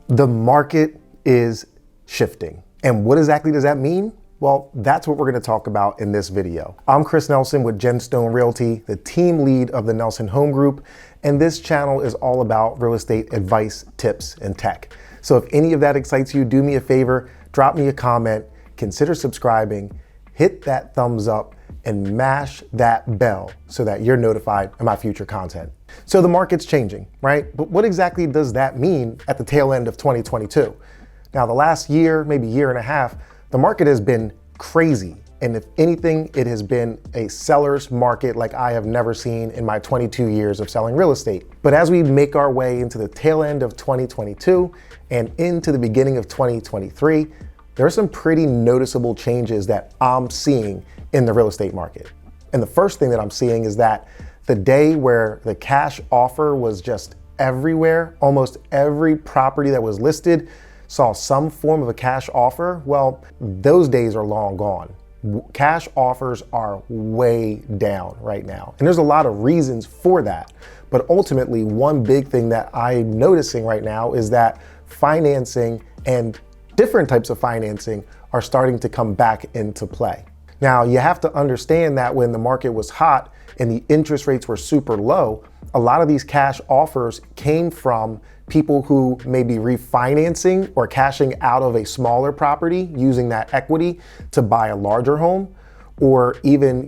The market is shifting. And what exactly does that mean? Well, that's what we're going to talk about in this video. I'm Chris Nelson with Gemstone Realty, the team lead of the Nelson Home Group, and this channel is all about real estate advice, tips, and tech. So if any of that excites you, do me a favor, drop me a comment, consider subscribing, hit that thumbs up, and mash that bell so that you're notified of my future content. So the market's changing, right? But what exactly does that mean at the tail end of 2022? Now, the last year, maybe year and a half, the market has been crazy. And if anything, it has been a seller's market like I have never seen in my 22 years of selling real estate. But as we make our way into the tail end of 2022 and into the beginning of 2023, there are some pretty noticeable changes that I'm seeing in the real estate market. And the first thing that I'm seeing is that the day where the cash offer was just everywhere, almost every property that was listed saw some form of a cash offer. Well, those days are long gone. Cash offers are way down right now. And there's a lot of reasons for that. But ultimately, one big thing that I'm noticing right now is that financing and different types of financing are starting to come back into play. Now, you have to understand that when the market was hot and the interest rates were super low, a lot of these cash offers came from people who may be refinancing or cashing out of a smaller property, using that equity to buy a larger home, or even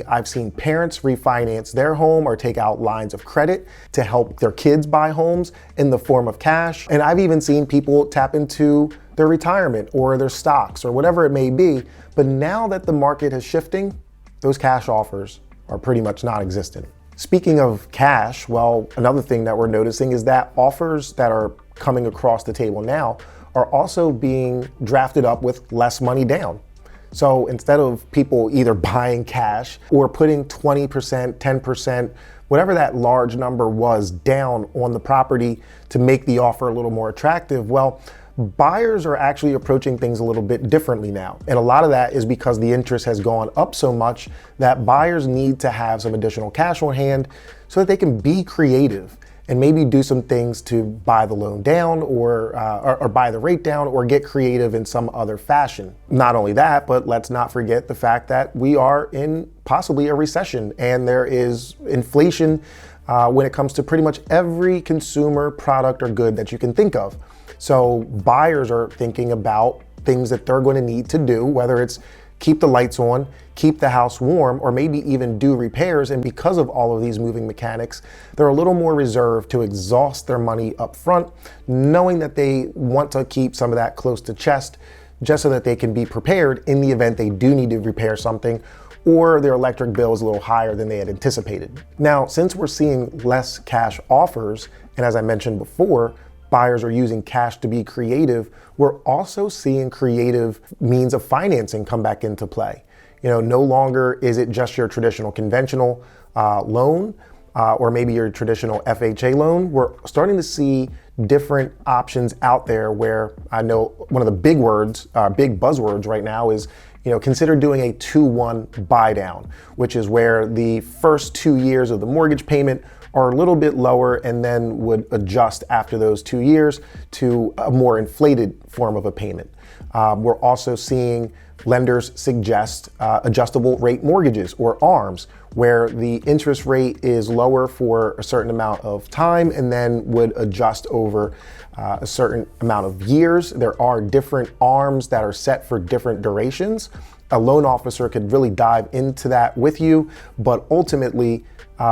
I've seen parents refinance their home or take out lines of credit to help their kids buy homes in the form of cash. And I've even seen people tap into their retirement or their stocks or whatever it may be. But now that the market is shifting, those cash offers are pretty much non-existent. Speaking of cash, well, another thing that we're noticing is that offers that are coming across the table now are also being drafted up with less money down. So instead of people either buying cash or putting 20%, 10%, whatever that large number was down on the property to make the offer a little more attractive, well, buyers are actually approaching things a little bit differently now. And a lot of that is because the interest has gone up so much that buyers need to have some additional cash on hand so that they can be creative and maybe do some things to buy the loan down or buy the rate down or get creative in some other fashion. Not only that, but let's not forget the fact that we are in possibly a recession and there is inflation when it comes to pretty much every consumer product or good that you can think of. So buyers are thinking about things that they're going to need to do, whether it's keep the lights on, keep the house warm, or maybe even do repairs. And because of all of these moving mechanics, they're a little more reserved to exhaust their money up front, knowing that they want to keep some of that close to chest just so that they can be prepared in the event they do need to repair something or their electric bill is a little higher than they had anticipated. Now, since we're seeing less cash offers, and as I mentioned before, buyers are using cash to be creative, we're also seeing creative means of financing come back into play. No longer is it just your traditional conventional loan or maybe your traditional FHA loan. We're starting to see different options out there where I know one of the big buzzwords right now is, consider doing a 2-1 buy down, which is where the first 2 years of the mortgage payment are a little bit lower and then would adjust after those 2 years to a more inflated form of a payment. We're also seeing lenders suggest adjustable rate mortgages or ARMs, where the interest rate is lower for a certain amount of time and then would adjust over a certain amount of years. There are different ARMs that are set for different durations. A loan officer could really dive into that with you, but ultimately,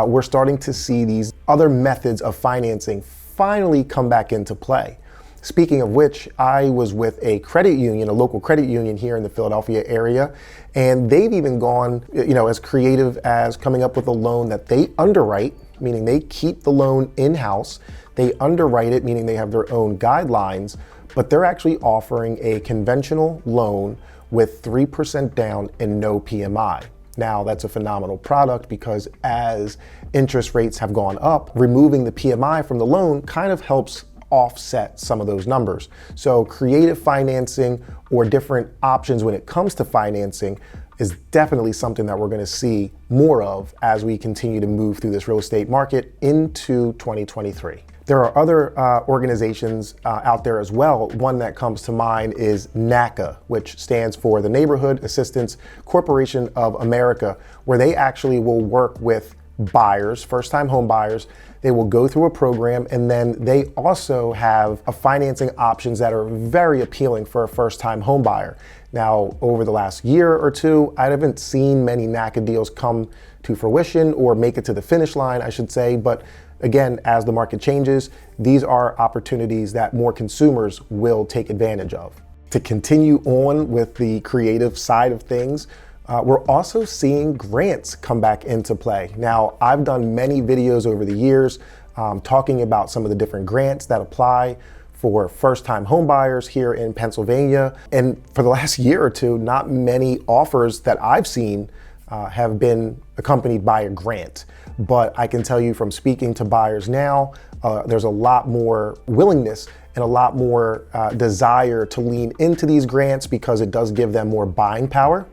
we're starting to see these other methods of financing finally come back into play. Speaking of which, I was with a credit union, a local credit union here in the Philadelphia area, and they've even gone, as creative as coming up with a loan that they underwrite, meaning they keep the loan in-house, they underwrite it, meaning they have their own guidelines, but they're actually offering a conventional loan with 3% down and no PMI. Now, that's a phenomenal product because as interest rates have gone up, removing the PMI from the loan kind of helps offset some of those numbers. So creative financing or different options when it comes to financing is definitely something that we're going to see more of as we continue to move through this real estate market into 2023. There are other organizations out there as well. One that comes to mind is NACA, which stands for the Neighborhood Assistance Corporation of America, where they actually will work with buyers, first-time home buyers. They will go through a program, and then they also have financing options that are very appealing for a first-time home buyer. Now, over the last year or two, I haven't seen many NACA deals come to fruition or make it to the finish line, I should say. But again, as the market changes, these are opportunities that more consumers will take advantage of. To continue on with the creative side of things, we're also seeing grants come back into play. Now, I've done many videos over the years talking about some of the different grants that apply for first-time home buyers here in Pennsylvania. And for the last year or two, not many offers that I've seen have been accompanied by a grant. But I can tell you from speaking to buyers now, there's a lot more willingness and a lot more desire to lean into these grants because it does give them more buying power.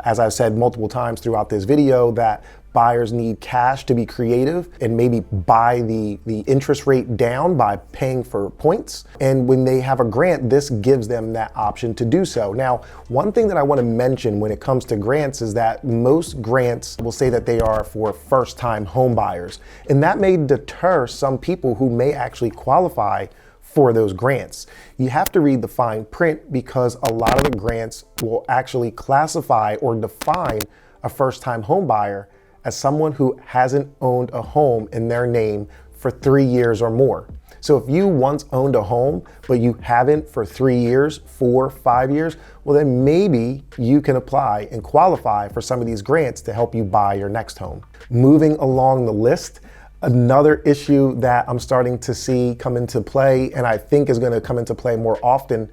As I've said multiple times throughout this video, that buyers need cash to be creative and maybe buy the interest rate down by paying for points. And when they have a grant, this gives them that option to do so. Now, one thing that I want to mention when it comes to grants is that most grants will say that they are for first-time home buyers. And that may deter some people who may actually qualify for those grants. You have to read the fine print because a lot of the grants will actually classify or define a first-time home buyer as someone who hasn't owned a home in their name for 3 years or more. So if you once owned a home, but you haven't for 3 years, 4, 5 years, well then maybe you can apply and qualify for some of these grants to help you buy your next home. Moving along the list, another issue that I'm starting to see come into play, and I think is going to come into play more often,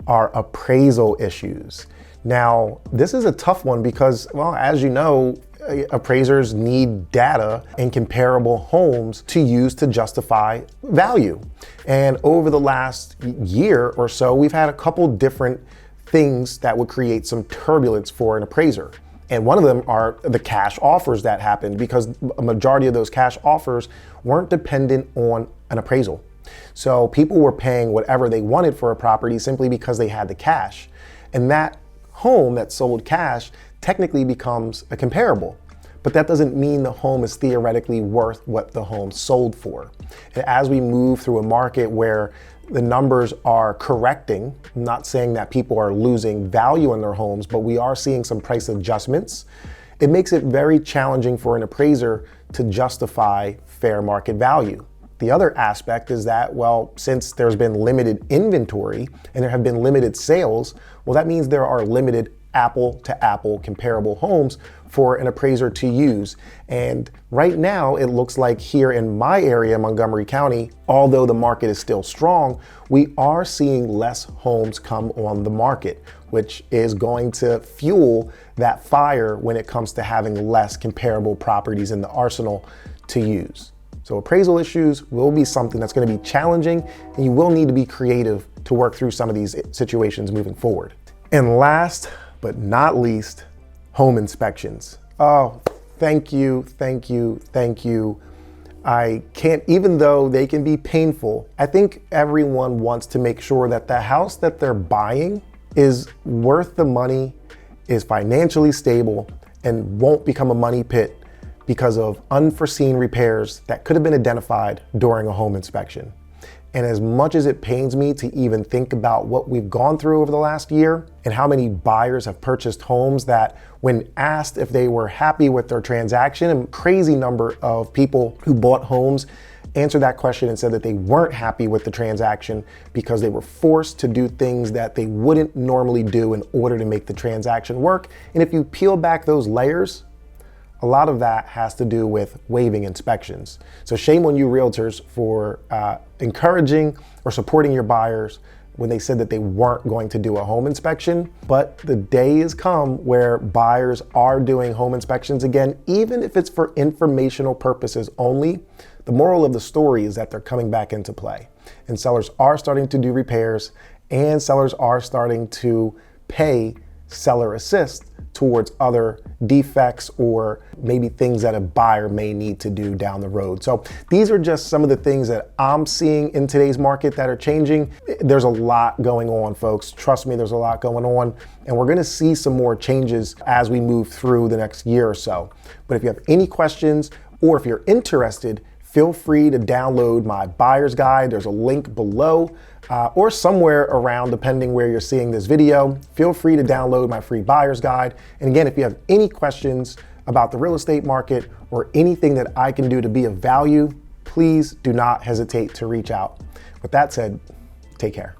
are appraisal issues. Now, this is a tough one because, well, as you know, appraisers need data and comparable homes to use to justify value. And over the last year or so, we've had a couple different things that would create some turbulence for an appraiser. And one of them are the cash offers that happened because a majority of those cash offers weren't dependent on an appraisal. So people were paying whatever they wanted for a property simply because they had the cash. And that home that sold cash technically becomes a comparable. But that doesn't mean the home is theoretically worth what the home sold for. And as we move through a market where the numbers are correcting, I'm not saying that people are losing value in their homes, but we are seeing some price adjustments. It makes it very challenging for an appraiser to justify fair market value. The other aspect is that, well, since there's been limited inventory and there have been limited sales, well, that means there are limited apple-to-apple comparable homes for an appraiser to use. And right now, it looks like here in my area, Montgomery County, although the market is still strong, we are seeing less homes come on the market, which is going to fuel that fire when it comes to having less comparable properties in the arsenal to use. So appraisal issues will be something that's going to be challenging, and you will need to be creative to work through some of these situations moving forward. And last but not least, home inspections. Oh, thank you, thank you, thank you. I can't, even though they can be painful, I think everyone wants to make sure that the house that they're buying is worth the money, is financially stable, and won't become a money pit because of unforeseen repairs that could have been identified during a home inspection. And as much as it pains me to even think about what we've gone through over the last year and how many buyers have purchased homes that when asked if they were happy with their transaction, a crazy number of people who bought homes answered that question and said that they weren't happy with the transaction because they were forced to do things that they wouldn't normally do in order to make the transaction work. And if you peel back those layers, a lot of that has to do with waiving inspections. So shame on you realtors for encouraging or supporting your buyers when they said that they weren't going to do a home inspection. But the day has come where buyers are doing home inspections again, even if it's for informational purposes only. The moral of the story is that they're coming back into play. And sellers are starting to do repairs, and sellers are starting to pay seller assist towards other defects or maybe things that a buyer may need to do down the road. So these are just some of the things that I'm seeing in today's market that are changing. There's a lot going on, folks. Trust me, there's a lot going on, and we're gonna see some more changes as we move through the next year or so. But if you have any questions or if you're interested, feel free to download my buyer's guide. There's a link below or somewhere around, depending where you're seeing this video. Feel free to download my free buyer's guide. And again, if you have any questions about the real estate market or anything that I can do to be of value, please do not hesitate to reach out. With that said, take care.